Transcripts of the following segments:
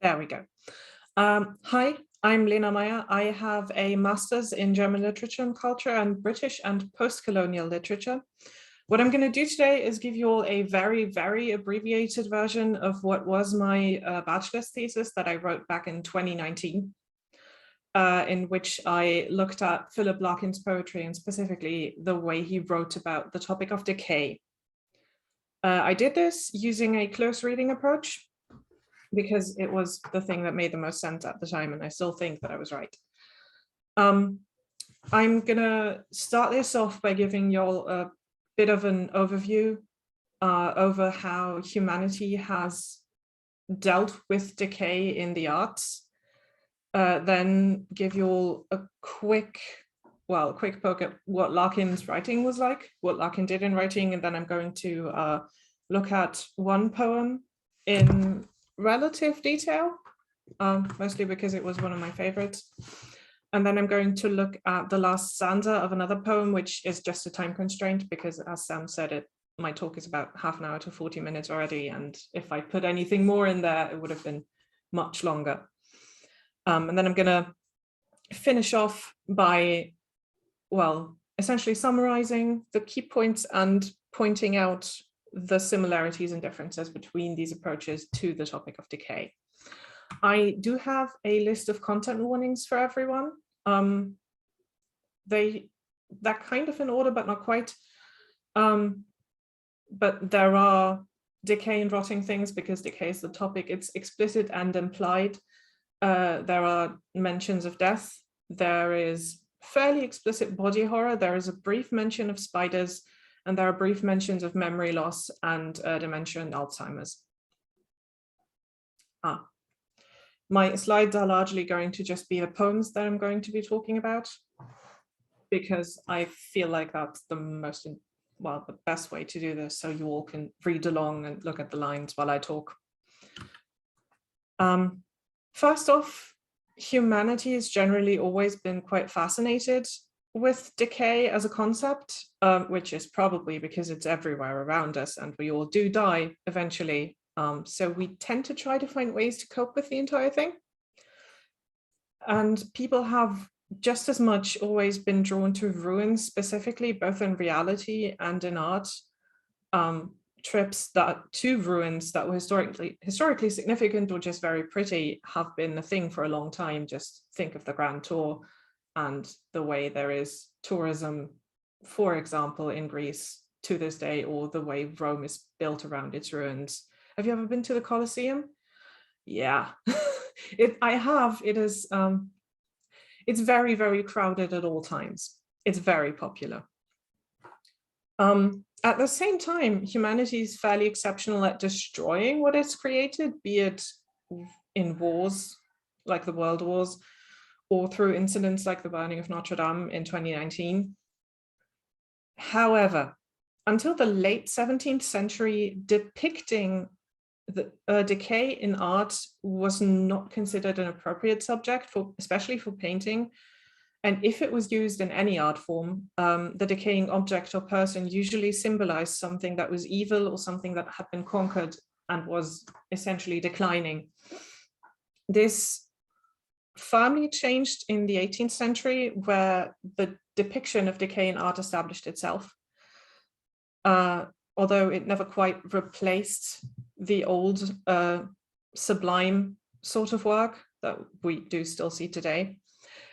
There we go. Hi, I'm Lena Meyer. I have a master's in German literature and culture and British and post-colonial literature. What I'm going to do today is give you all a very, very abbreviated version of what was my bachelor's thesis that I wrote back in 2019, in which I looked at Philip Larkin's poetry and specifically the way he wrote about the topic of decay. I did this using a close reading approach, because it was the thing that made the most sense at the time, and I still think that I was right. I'm gonna start this off by giving y'all a bit of an overview over how humanity has dealt with decay in the arts, then give you all a quick poke at what Larkin's writing was like, what Larkin did in writing, and then I'm going to look at one poem in relative detail, mostly because it was one of my favorites. And then I'm going to look at the last stanza of another poem, which is just a time constraint, because as Sam said, my talk is about half an hour to 40 minutes already. And if I put anything more in there, it would have been much longer. And then I'm going to finish off by, essentially summarizing the key points and pointing out the similarities and differences between these approaches to the topic of decay. I do have a list of content warnings for everyone. They're kind of in order, but not quite. But there are decay and rotting things because decay is the topic. It's explicit and implied. There are mentions of death. There is fairly explicit body horror. There is a brief mention of spiders, and there are brief mentions of memory loss and dementia and Alzheimer's. My slides are largely going to just be the poems that I'm going to be talking about, because I feel like that's the best way to do this, so you all can read along and look at the lines while I talk. First off, humanity has generally always been quite fascinated with decay as a concept, which is probably because it's everywhere around us and we all do die eventually. So we tend to try to find ways to cope with the entire thing. And people have just as much always been drawn to ruins specifically, both in reality and in art. Trips to ruins that were historically significant or just very pretty have been a thing for a long time. Just think of the Grand Tour and the way there is tourism, for example, in Greece to this day, or the way Rome is built around its ruins. Have you ever been to the Colosseum? Yeah, I have. It is. It's very, very crowded at all times. It's very popular. At the same time, humanity is fairly exceptional at destroying what it's created, be it in wars like the World Wars, or through incidents like the burning of Notre Dame in 2019. However, until the late 17th century, depicting the decay in art was not considered an appropriate subject, especially for painting. And if it was used in any art form, the decaying object or person usually symbolized something that was evil or something that had been conquered and was essentially declining. This firmly changed in the 18th century, where the depiction of decay in art established itself. Although it never quite replaced the old sublime sort of work that we do still see today.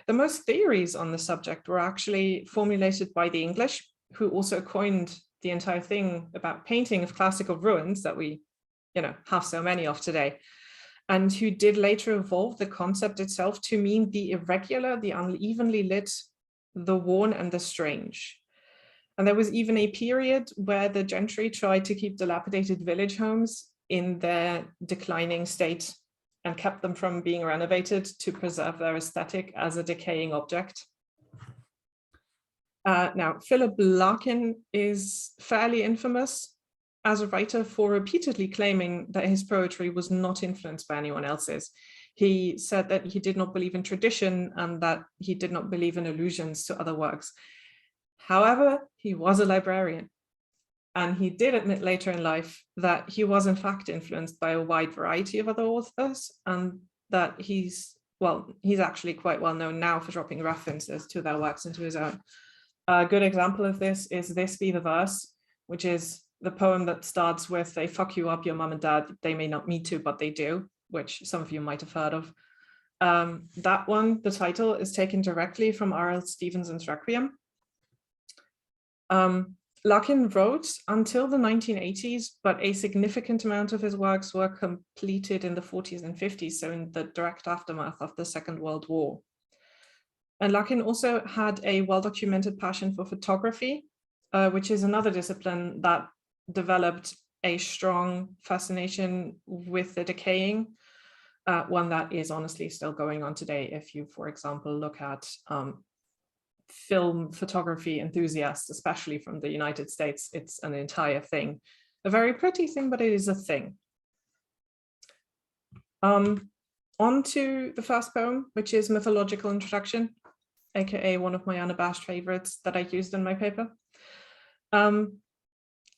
The most theories on the subject were actually formulated by the English, who also coined the entire thing about painting of classical ruins that we, have so many of today, and who did later evolve the concept itself to mean the irregular, the unevenly lit, the worn, and the strange. And there was even a period where the gentry tried to keep dilapidated village homes in their declining state and kept them from being renovated to preserve their aesthetic as a decaying object. Now, Philip Larkin is fairly infamous as a writer for repeatedly claiming that his poetry was not influenced by anyone else's. He said that he did not believe in tradition and that he did not believe in allusions to other works. However, he was a librarian. And he did admit later in life that he was in fact influenced by a wide variety of other authors, and that he's actually quite well known now for dropping references to their works into his own. A good example of this is This Be the Verse, which is the poem that starts with, "They fuck you up, your mom and dad, they may not mean to, but they do," which some of you might have heard of. That one, the title, is taken directly from R.L. Stevenson's Requiem. Larkin wrote until the 1980s, but a significant amount of his works were completed in the 40s and 50s, so in the direct aftermath of the Second World War. And Larkin also had a well-documented passion for photography, which is another discipline that developed a strong fascination with the decaying, one that is honestly still going on today. If you, for example, look at film photography enthusiasts, especially from the United States, it's an entire thing. A very pretty thing, but it is a thing. On to the first poem, which is Mythological Introduction, aka one of my unabashed favorites that I used in my paper.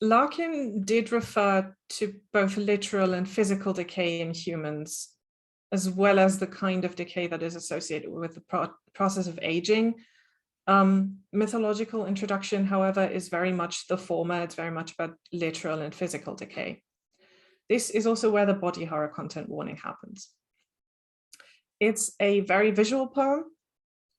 Larkin did refer to both literal and physical decay in humans, as well as the kind of decay that is associated with the process of aging. Mythological Introduction, however, is very much the former. It's very much about literal and physical decay. This is also where the body horror content warning happens. It's a very visual poem,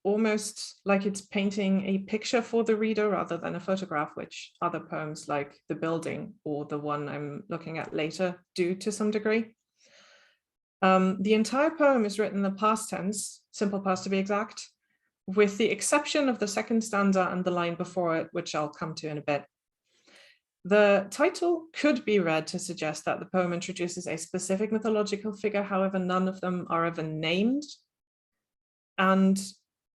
almost like it's painting a picture for the reader rather than a photograph, which other poems like The Building or the one I'm looking at later do to some degree. The entire poem is written in the past tense, simple past to be exact, with the exception of the second stanza and the line before it, which I'll come to in a bit. The title could be read to suggest that the poem introduces a specific mythological figure, however, none of them are ever named. And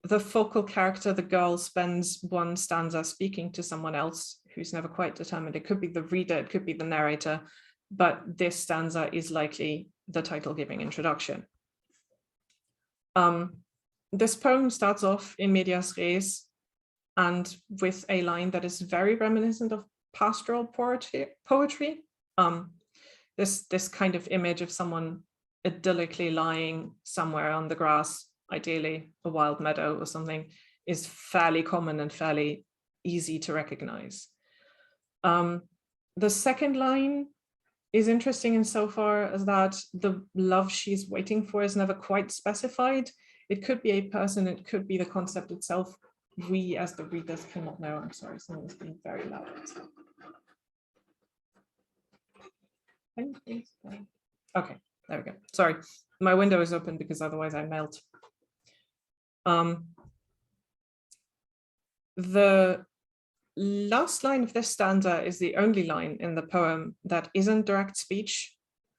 the focal character, the girl, spends one stanza speaking to someone else who's never quite determined. It could be the reader, it could be the narrator, but this stanza is likely the title-giving introduction. This poem starts off in medias res and with a line that is very reminiscent of pastoral poetry. This kind of image of someone idyllically lying somewhere on the grass, ideally a wild meadow or something, is fairly common and fairly easy to recognize. The second line is interesting insofar as that the love she's waiting for is never quite specified. It could be a person, it could be the concept itself. We as the readers cannot know. I'm sorry, someone's being very loud. Okay, there we go. Sorry, my window is open because otherwise I melt. The last line of this stanza is the only line in the poem that isn't direct speech,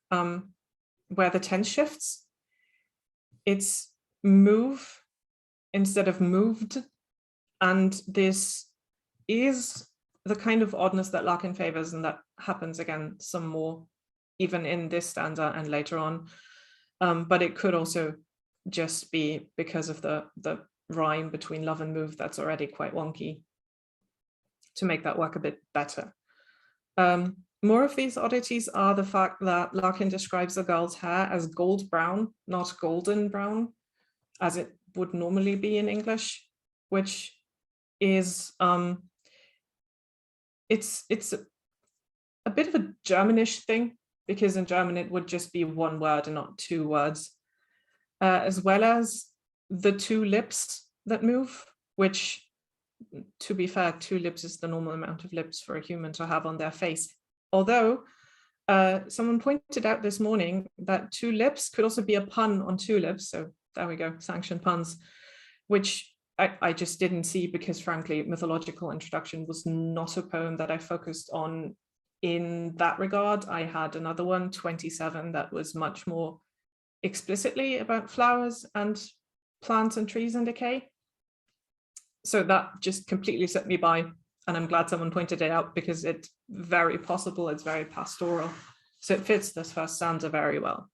where the tense shifts. It's move instead of moved. And this is the kind of oddness that Larkin favors, and that happens again some more even in this stanza and later on. But it could also just be because of the rhyme between love and move that's already quite wonky to make that work a bit better. More of these oddities are the fact that Larkin describes the girl's hair as gold brown, not golden brown, as it would normally be in English, which is, it's a bit of a Germanish thing, because in German it would just be one word and not two words, as well as the two lips that move, which, to be fair, two lips is the normal amount of lips for a human to have on their face. Although someone pointed out this morning that two lips could also be a pun on tulips. So there we go, sanctioned puns, which I just didn't see because, frankly, Mythological Introduction was not a poem that I focused on in that regard. I had another one, 27, that was much more explicitly about flowers and plants and trees and decay. So that just completely set me by, and I'm glad someone pointed it out because it's very possible, it's very pastoral. So it fits this first stanza very well.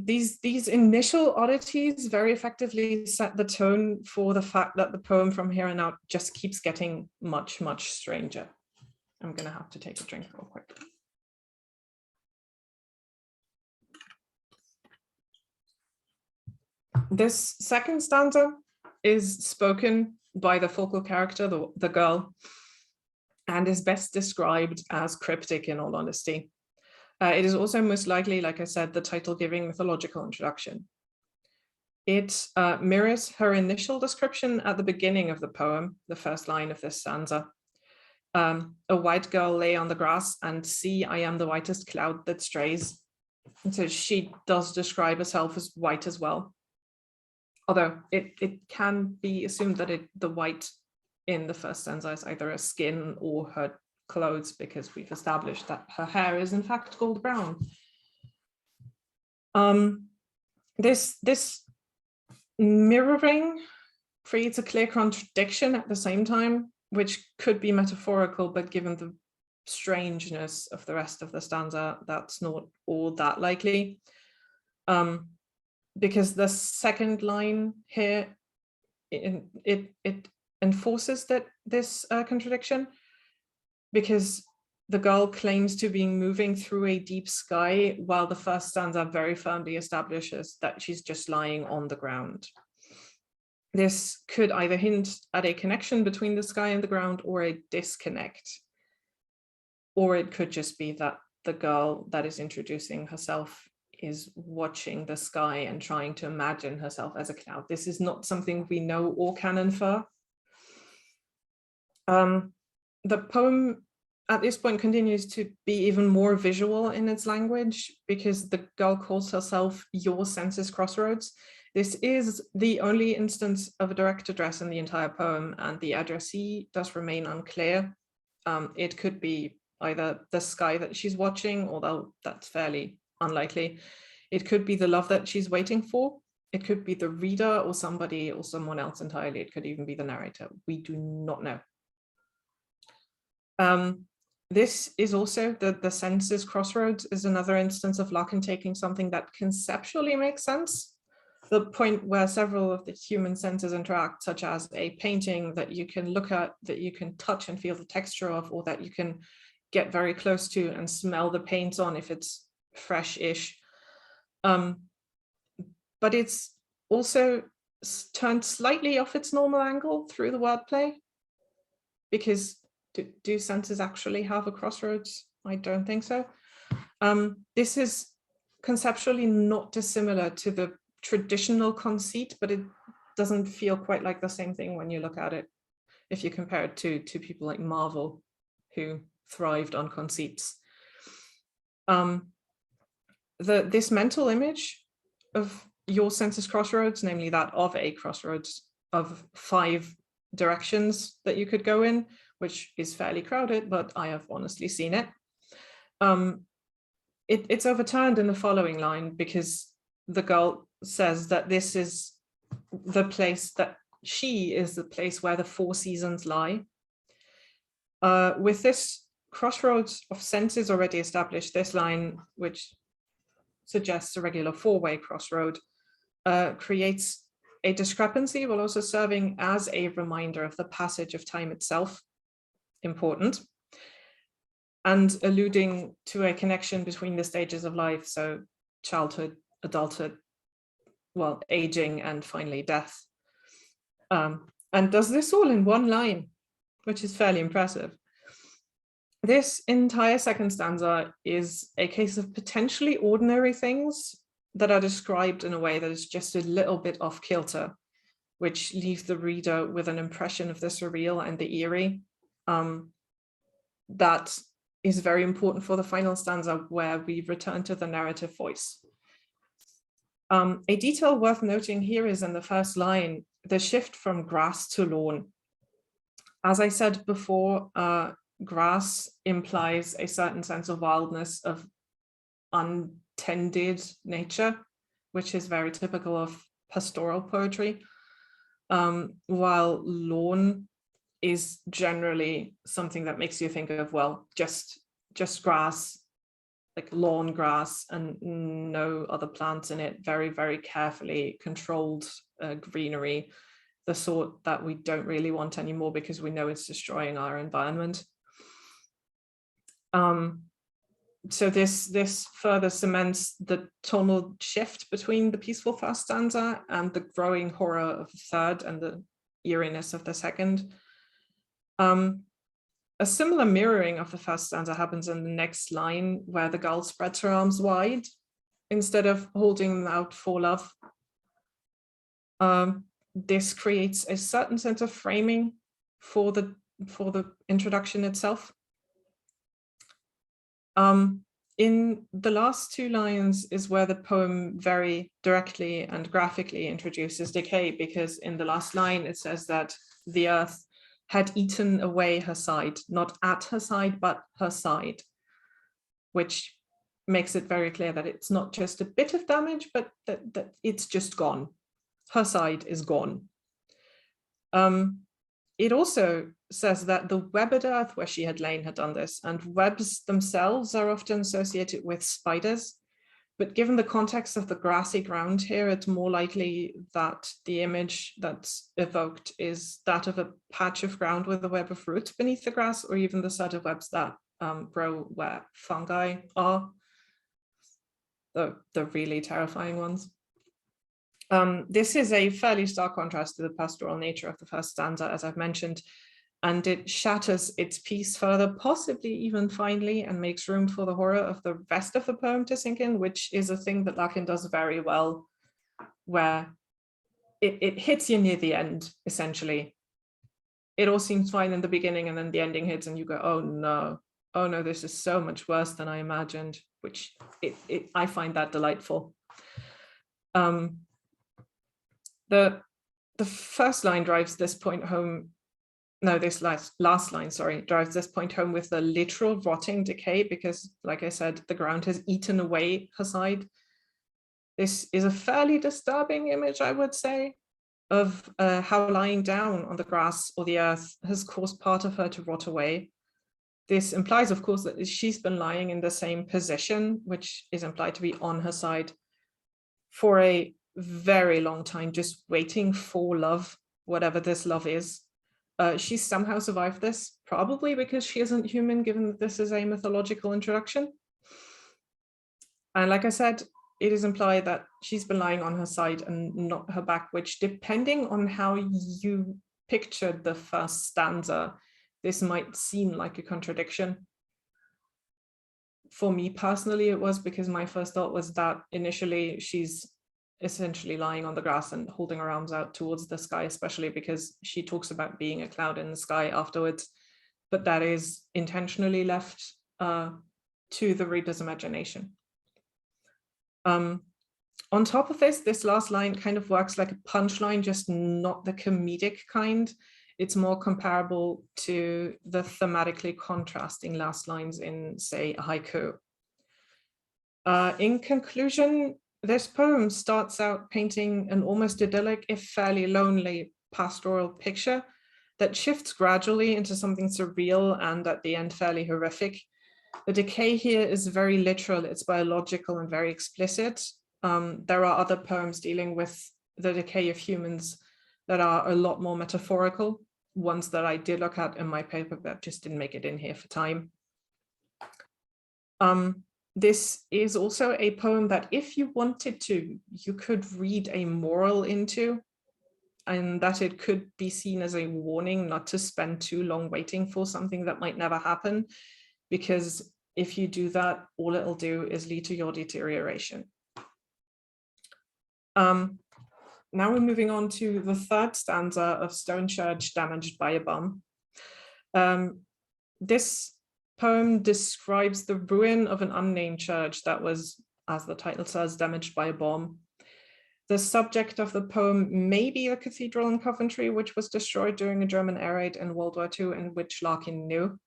These initial oddities very effectively set the tone for the fact that the poem from here on out just keeps getting much, much stranger. I'm going to have to take a drink real quick. This second stanza is spoken by the focal character, the girl, and is best described as cryptic in all honesty. It is also most likely, like I said, the title-giving mythological introduction. It mirrors her initial description at the beginning of the poem, the first line of this stanza. A white girl lay on the grass and see, I am the whitest cloud that strays. And so she does describe herself as white as well. Although it can be assumed that the white in the first stanza is either her skin or her clothes, because we've established that her hair is in fact gold brown. This mirroring creates a clear contradiction at the same time, which could be metaphorical, but given the strangeness of the rest of the stanza, that's not all that likely. Because the second line here, it enforces this contradiction, because the girl claims to be moving through a deep sky, while the first stanza very firmly establishes that she's just lying on the ground. This could either hint at a connection between the sky and the ground, or a disconnect. Or it could just be that the girl that is introducing herself is watching the sky and trying to imagine herself as a cloud. This is not something we know or can infer. The poem at this point continues to be even more visual in its language, because the girl calls herself your senses crossroads. This is the only instance of a direct address in the entire poem, and the addressee does remain unclear. It could be either the sky that she's watching, although that's fairly unlikely. It could be the love that she's waiting for. It could be the reader, or somebody or someone else entirely. It could even be the narrator. We do not know. This is also the senses crossroads is another instance of Larkin taking something that conceptually makes sense. The point where several of the human senses interact, such as a painting that you can look at, that you can touch and feel the texture of, or that you can get very close to and smell the paint on if it's fresh-ish. But it's also turned slightly off its normal angle through the wordplay, because do senses actually have a crossroads? I don't think so. This is conceptually not dissimilar to the traditional conceit, but it doesn't feel quite like the same thing when you look at it, if you compare it to people like Marvel, who thrived on conceits. This mental image of your senses crossroads, namely that of a crossroads of 5 directions that you could go in, which is fairly crowded, but I have honestly seen it. It's overturned in the following line, because the girl says that this is the place, that she is the place where the 4 seasons lie. With this crossroads of senses already established, this line, which suggests a regular 4-way crossroad, creates a discrepancy, while also serving as a reminder of the passage of time itself. Important, and alluding to a connection between the stages of life, so childhood, adulthood, well, aging, and finally death. And does this all in one line, which is fairly impressive. This entire second stanza is a case of potentially ordinary things that are described in a way that is just a little bit off kilter, which leaves the reader with an impression of the surreal and the eerie. That is very important for the final stanza, where we return to the narrative voice. A detail worth noting here is in the first line, the shift from grass to lawn. As I said before, grass implies a certain sense of wildness, of untended nature, which is very typical of pastoral poetry, while lawn is generally something that makes you think of, well, just grass, like lawn grass, and no other plants in it, very, very carefully controlled greenery, the sort that we don't really want anymore because we know it's destroying our environment. So this further cements the tonal shift between the peaceful first stanza and the growing horror of the third and the eeriness of the second. A similar mirroring of the first stanza happens in the next line, where the gull spreads her arms wide instead of holding them out for love. This creates a certain sense of framing for the introduction itself. In the last two lines is where the poem very directly and graphically introduces decay, because in the last line it says that the earth had eaten away her side, not at her side, but her side, which makes it very clear that it's not just a bit of damage, but that it's just gone. Her side is gone. It also says that the webbed earth where she had lain had done this, and webs themselves are often associated with spiders. But given the context of the grassy ground here, it's more likely that the image that's evoked is that of a patch of ground with a web of roots beneath the grass, or even the sort of webs that grow where fungi are, the really terrifying ones. This is a fairly stark contrast to the pastoral nature of the first stanza, as I've mentioned, and it shatters its piece further, possibly even finally, and makes room for the horror of the rest of the poem to sink in, which is a thing that Larkin does very well, where it hits you near the end, essentially. It all seems fine in the beginning, and then the ending hits and you go, oh no, this is so much worse than I imagined, which I find that delightful. The first line drives this point home. No, this last line, sorry, drives this point home with the literal rotting decay, because, like I said, the ground has eaten away her side. This is a fairly disturbing image, I would say, of how lying down on the grass or the earth has caused part of her to rot away. This implies, of course, that she's been lying in the same position, which is implied to be on her side, for a very long time, just waiting for love, whatever this love is. She's somehow survived this, probably because she isn't human, given that this is a mythological introduction. And like I said, it is implied that she's been lying on her side and not her back, which, depending on how you pictured the first stanza, this might seem like a contradiction. For me personally, it was, because my first thought was that initially she's essentially lying on the grass and holding her arms out towards the sky, especially because she talks about being a cloud in the sky afterwards, but that is intentionally left to the reader's imagination. On top of this last line kind of works like a punchline, just not the comedic kind. It's more comparable to the thematically contrasting last lines in, say, a haiku. In conclusion, this poem starts out painting an almost idyllic, if fairly lonely, pastoral picture that shifts gradually into something surreal and at the end fairly horrific. The decay here is very literal, it's biological and very explicit. There are other poems dealing with the decay of humans that are a lot more metaphorical, ones that I did look at in my paper but just didn't make it in here for time. This is also a poem that, if you wanted to, you could read a moral into, and that it could be seen as a warning not to spend too long waiting for something that might never happen, because if you do that, all it'll do is lead to your deterioration. Now we're moving on to the third stanza of Stone Church Damaged by a Bomb. This poem describes the ruin of an unnamed church that was, as the title says, damaged by a bomb. The subject of the poem may be a cathedral in Coventry, which was destroyed during a German air raid in World War II, and which Larkin knew,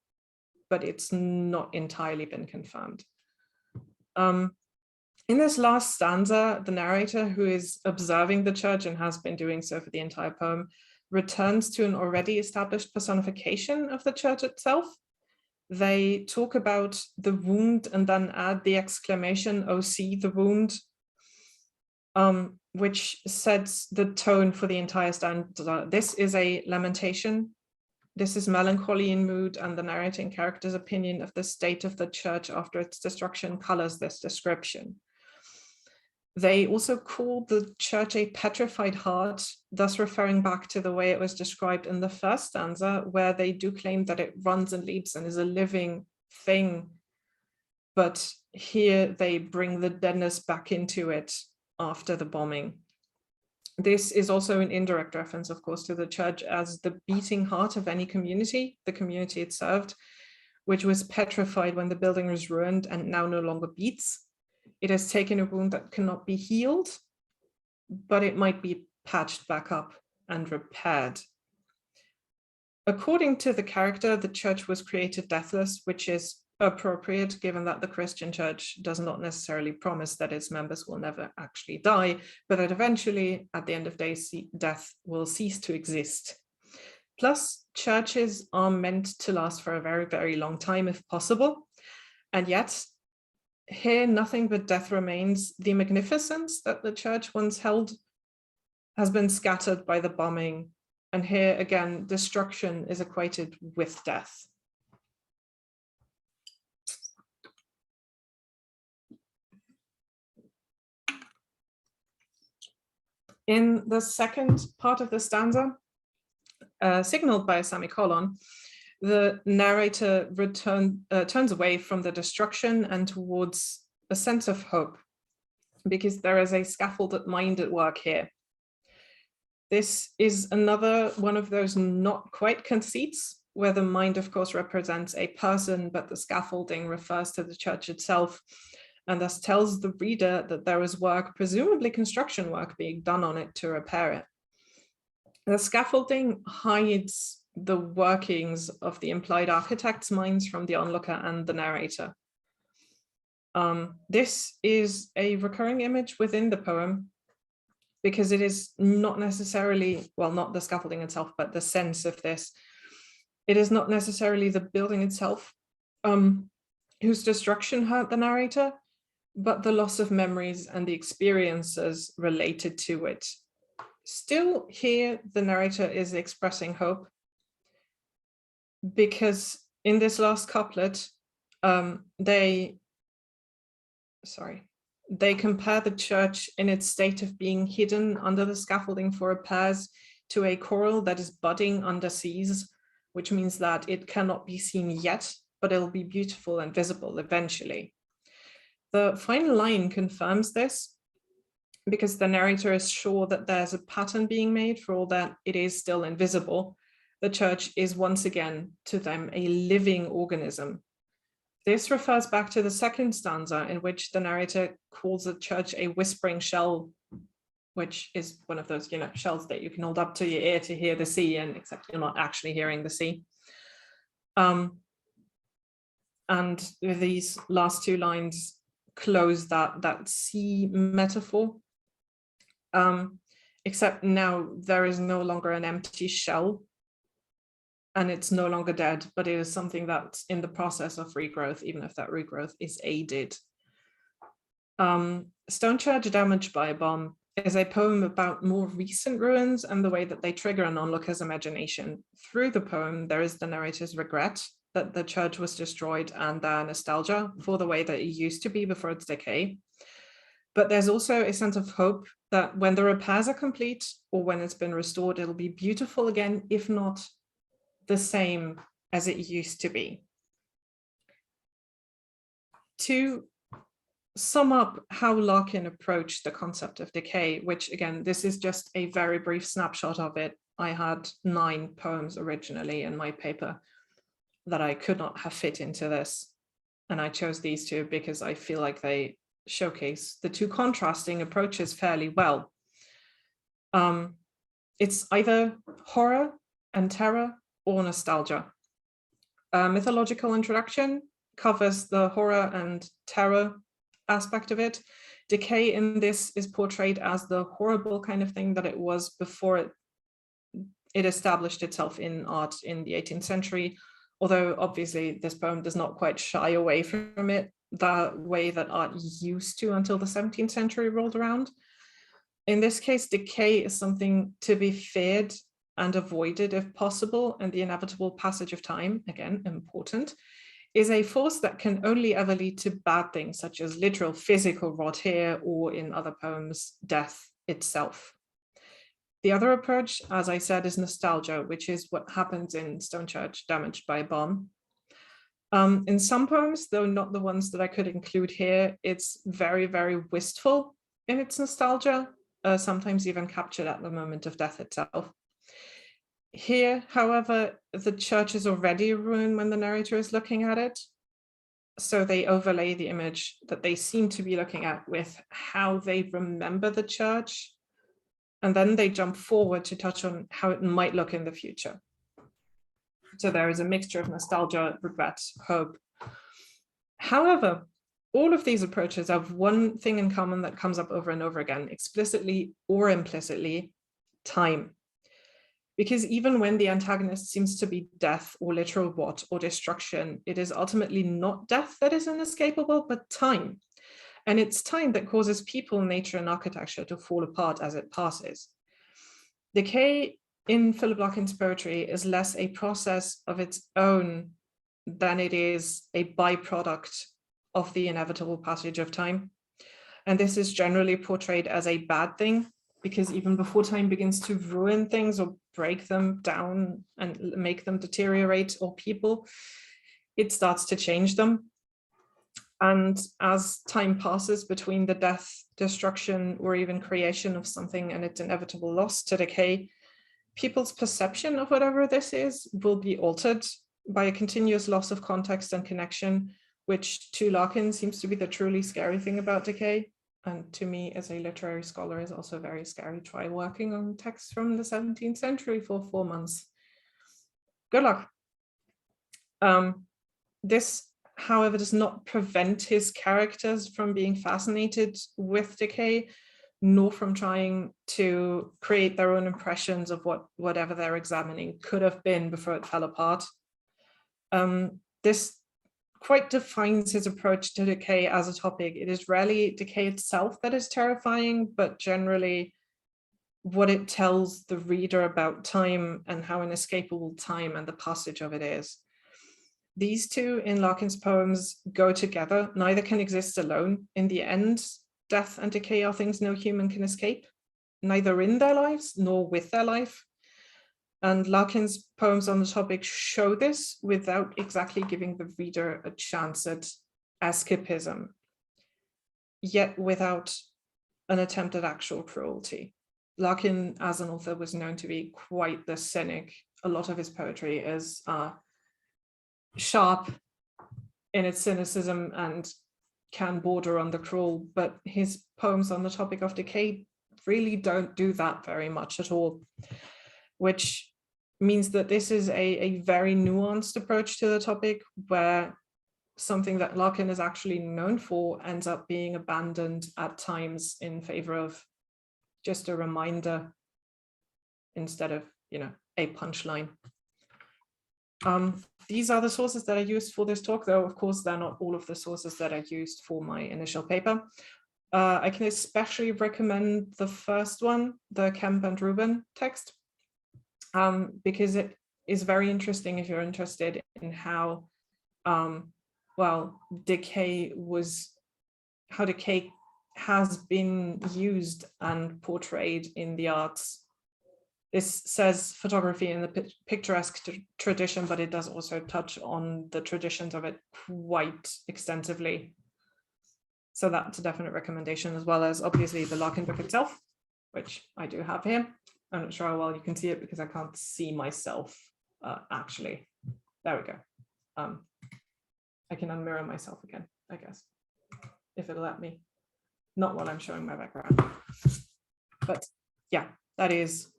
but it's not entirely been confirmed. In this last stanza, the narrator, who is observing the church and has been doing so for the entire poem, returns to an already established personification of the church itself. They talk about the wound and then add the exclamation, "Oh, see the wound," which sets the tone for the entire stanza. This is a lamentation This is melancholy in mood, and the narrating character's opinion of the state of the church after its destruction colors this description. They also call the church a petrified heart, thus referring back to the way it was described in the first stanza, where they do claim that it runs and leaps and is a living thing. But here they bring the deadness back into it after the bombing. This is also an indirect reference, of course, to the church as the beating heart of any community, the community it served, which was petrified when the building was ruined and now no longer beats. It has taken a wound that cannot be healed, but it might be patched back up and repaired. According to the character, the church was created deathless, which is appropriate given that the Christian church does not necessarily promise that its members will never actually die, but that eventually, at the end of days, death will cease to exist. Plus, churches are meant to last for a very, very long time if possible, and yet here nothing but death remains. The magnificence that the church once held has been scattered by the bombing, and here again destruction is equated with death. In the second part of the stanza, signaled by a semicolon, the narrator turns away from the destruction and towards a sense of hope, because there is a scaffolded mind at work here. This is another one of those not quite conceits, where the mind, of course, represents a person, but the scaffolding refers to the church itself, and thus tells the reader that there is work, presumably construction work, being done on it to repair it. The scaffolding hides the workings of the implied architect's minds from the onlooker and the narrator. This is a recurring image within the poem, because it is not necessarily, well, not the scaffolding itself, but the sense of this. It is not necessarily the building itself whose destruction hurt the narrator, but the loss of memories and the experiences related to it. Still, here the narrator is expressing hope, because in this last couplet, they compare the church in its state of being hidden under the scaffolding for repairs to a coral that is budding under seas, which means that it cannot be seen yet, but it'll be beautiful and visible eventually. The final line confirms this, because the narrator is sure that there's a pattern being made for all that it is still invisible. The church is once again to them a living organism. This refers back to the second stanza, in which the narrator calls the church a whispering shell, which is one of those, shells that you can hold up to your ear to hear the sea, and except you're not actually hearing the sea. And these last two lines close that sea metaphor, except now there is no longer an empty shell, and it's no longer dead, but it is something that's in the process of regrowth, even if that regrowth is aided. Stone Church Damaged by a Bomb is a poem about more recent ruins and the way that they trigger an onlooker's imagination. Through the poem, there is the narrator's regret that the church was destroyed and their nostalgia for the way that it used to be before its decay. But there's also a sense of hope that when the repairs are complete, or when it's been restored, it'll be beautiful again, if not the same as it used to be. To sum up how Larkin approached the concept of decay, which again, this is just a very brief snapshot of it. I had 9 poems originally in my paper that I could not have fit into this. And I chose these two because I feel like they showcase the two contrasting approaches fairly well. It's either horror and terror or nostalgia. Mythological Introduction covers the horror and terror aspect of it. Decay in this is portrayed as the horrible kind of thing that it was before it established itself in art in the 18th century, although obviously this poem does not quite shy away from it the way that art used to until the 17th century rolled around. In this case, decay is something to be feared and avoided if possible, and the inevitable passage of time, again, important, is a force that can only ever lead to bad things, such as literal physical rot here, or in other poems, death itself. The other approach, as I said, is nostalgia, which is what happens in Stone Church, Damaged by a Bomb. In some poems, though not the ones that I could include here, it's very, very wistful in its nostalgia, sometimes even captured at the moment of death itself. Here, however, the church is already ruined when the narrator is looking at it. So they overlay the image that they seem to be looking at with how they remember the church. And then they jump forward to touch on how it might look in the future. So there is a mixture of nostalgia, regret, hope. However, all of these approaches have one thing in common that comes up over and over again, explicitly or implicitly: time. Because even when the antagonist seems to be death or literal rot or destruction, it is ultimately not death that is inescapable, but time. And it's time that causes people, nature, and architecture to fall apart as it passes. Decay in Philip Larkin's poetry is less a process of its own than it is a byproduct of the inevitable passage of time. And this is generally portrayed as a bad thing, because even before time begins to ruin things or break them down and make them deteriorate, or people, it starts to change them. And as time passes between the death, destruction, or even creation of something and its inevitable loss to decay, people's perception of whatever this is will be altered by a continuous loss of context and connection, which to Larkin seems to be the truly scary thing about decay. And to me, as a literary scholar, is also very scary. Try working on texts from the 17th century for 4 months. Good luck. This, however, does not prevent his characters from being fascinated with decay, nor from trying to create their own impressions of whatever they're examining could have been before it fell apart. This quite defines his approach to decay as a topic. It is rarely decay itself that is terrifying, but generally what it tells the reader about time and how inescapable time and the passage of it is. These two in Larkin's poems go together. Neither can exist alone. In the end, death and decay are things no human can escape, neither in their lives nor with their life. And Larkin's poems on the topic show this without exactly giving the reader a chance at escapism, yet without an attempt at actual cruelty. Larkin, as an author, was known to be quite the cynic. A lot of his poetry is sharp in its cynicism and can border on the cruel, but his poems on the topic of decay really don't do that very much at all, which means that this is a very nuanced approach to the topic, where something that Larkin is actually known for ends up being abandoned at times in favor of just a reminder instead of, a punchline. These are the sources that I used for this talk, though of course they're not all of the sources that I used for my initial paper. I can especially recommend the first one, the Kemp and Rubin text, because it is very interesting if you're interested in how, decay has been used and portrayed in the arts. This says photography in the picturesque tradition, but it does also touch on the traditions of it quite extensively. So that's a definite recommendation, as well as obviously the Larkin book itself, which I do have here. I'm not sure how well you can see it because I can't see myself actually. There we go. I can unmirror myself again, I guess, if it'll let me. Not while I'm showing my background. But yeah, that has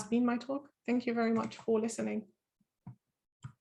been my talk. Thank you very much for listening.